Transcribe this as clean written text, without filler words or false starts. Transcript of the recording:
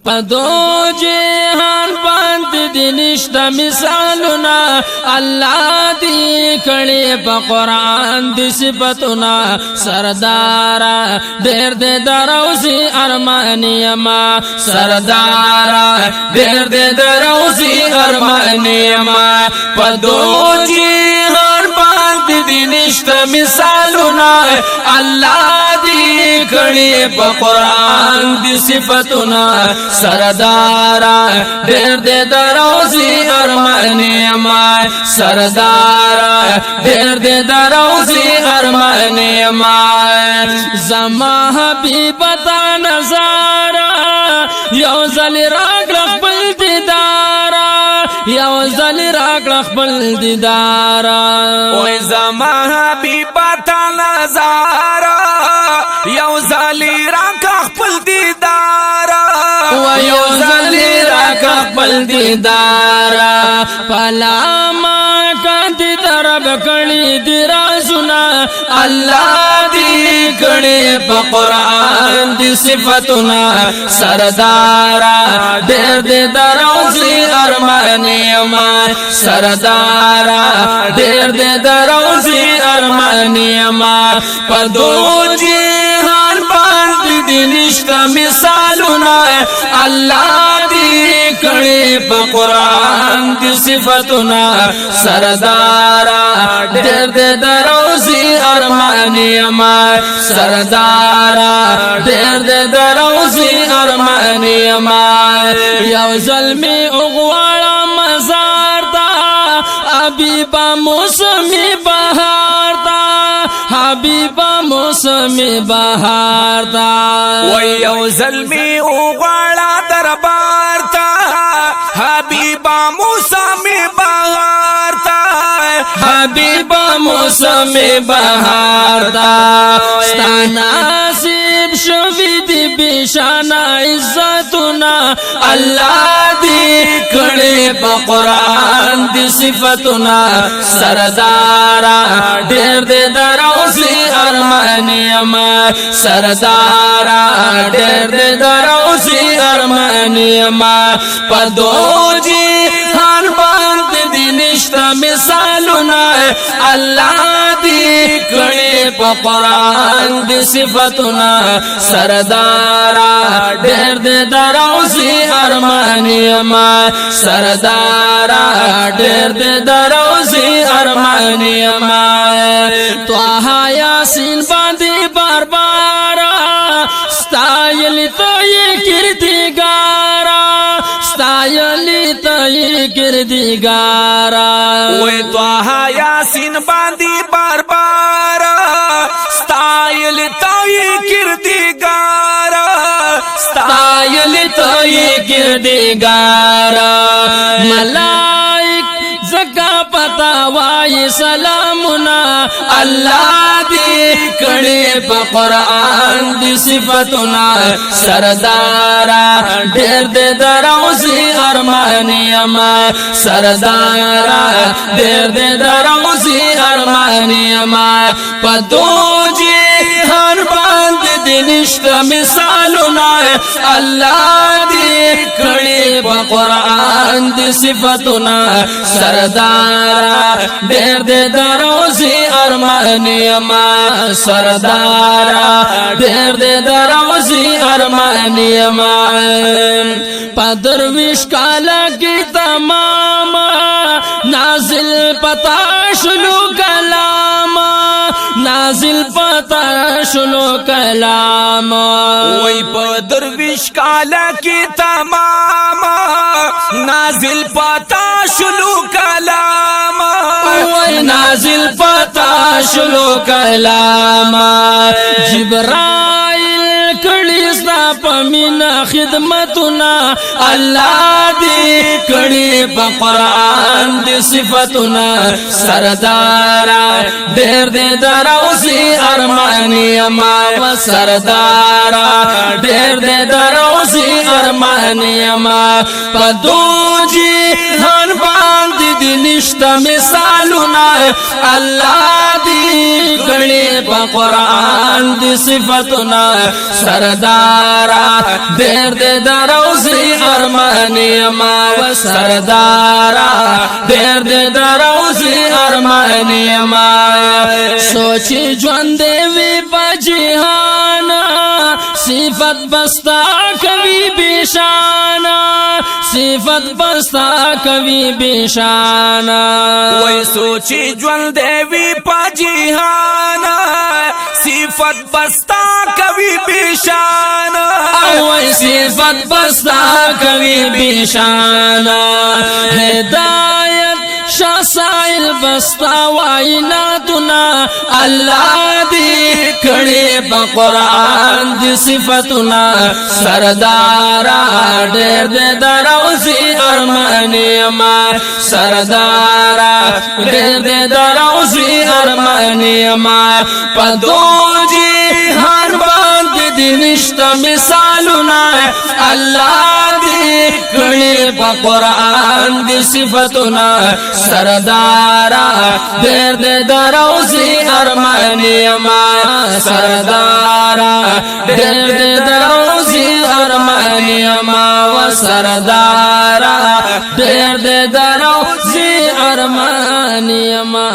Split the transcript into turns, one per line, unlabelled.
پدو جهان باندې د نشته مثالونه الله دی کړي په قران د صفاتونه سردارا ډېر دې دروزي ارماني ما سردارا ډېر دې دروزي ارماني ما پدو جهان باندې د نشته مثالونه الله دی کړي په قران د صفاتونه سردارا ډېر دې دروزي ارماني ما سردارا ډېر دې دروزي ارماني ما زما حبيب تا نظارا یو ځل راغله خپل دیدار یو ځل راغله خپل دیدار
وای زما حبيب تا نظارا یو ځل راغله خپل دیدار
یو ځل راغله خپل دیدار پلا ما کاندي درب کړي دی رازونه الله دی کړي په قران دی صفاتونه سردارا ډېر دې دروزي ارماني ما سردارا ډېر دې دروزي ارماني ما پدو جهان باندې د نشته مثالونه الله دی کړي په قران دی صفاتونه سردارا ډېر دې دروزي ارماني ما سردارا ډېر دې دروزي ارماني ما یو ظلمي اوغواړه مزار دا حبيبا موسمي بهار دا حبيبا موسمي بهار دا
وای یو ظلمي اوغواړه دربار تا حبيبا موسمي بهار تا
حبيبا موسمي بهار دا ستناسب شوی دی بشانا عزتنا الله دی کړي په قران دی صفاتنا سردارا ډېر دې دروزي ارماني ما سردارا ډېر دې دروزي ارماني ما پدو جهان باندې د نشته مثالونه الله دی کړي په قران دی صفاتونه سردارا ډېر دې دروزي ارماني ما سردارا ډېر دې دروزي ارماني ما طه یاسین باندې بار بار ستایل ته کردګارا ستایل ته کردګارا
وای طه یاسین باندې بار بار ستایل ته کردګارا
ستایل ته کردګارا ملائک زکا پتا وای سلامنا الله دی کړي په قران دی صفاتنا سردارا ډېر دې دروزي ارماني ما سردارا ډېر دې دروزي ارماني ما پدو جهان باندې د نشته مثالونه الله دی کړي په قران دی صفاتنا سردارا ډېر دې دروزي ارماني ما سردارا ډېر دې دروزي ارماني ما پدرویش کالا کی تمام نازل پتا شلو کلام نازل پتا شلو کلام
وای په درویش کالا کی تمام نازل پتا شلو کلام
وای نازل پتا شلو کلام جبرائیل کړي ستا پمینا خدمتنا الله دی کړي په قران دی صفاتنا سردارا ډېر دې دروزي ارماني ما سردارا ډېر دې دروزي ارماني ما پدو جهان باندې د نشته مثالونه الله دی دی کړي په قرآن دی صفاتنا سردارا دیر دې دروزي ارمانی ما و سردارا دیر دې دروزي ارمانی ما سوچي ژوند وی په جهان صفت بستا کوي بشانا صفت بستا کوي بشانا
وای سوچي ژوند وی په جهان صفت بستا کوي بشانا
وای صفت بستا کوي بشانا هدایت شاسائل بستا وائناتنا اللہ دی کڑی پا قرآن دی صفتنا سردارا دیر دے دروزی ارمانی ما سردارا دیر دے دروزی ارمانی ما پا دو جہان باند دی نشتا مثالنا اللہ دی کڑی پا قرآن دی صفتنا سردارا دیر دے دروزی ارمانی ما سردارا دیر دے دروزی ارمانی ما و سردارا دیر دے دروزی ارمانی ما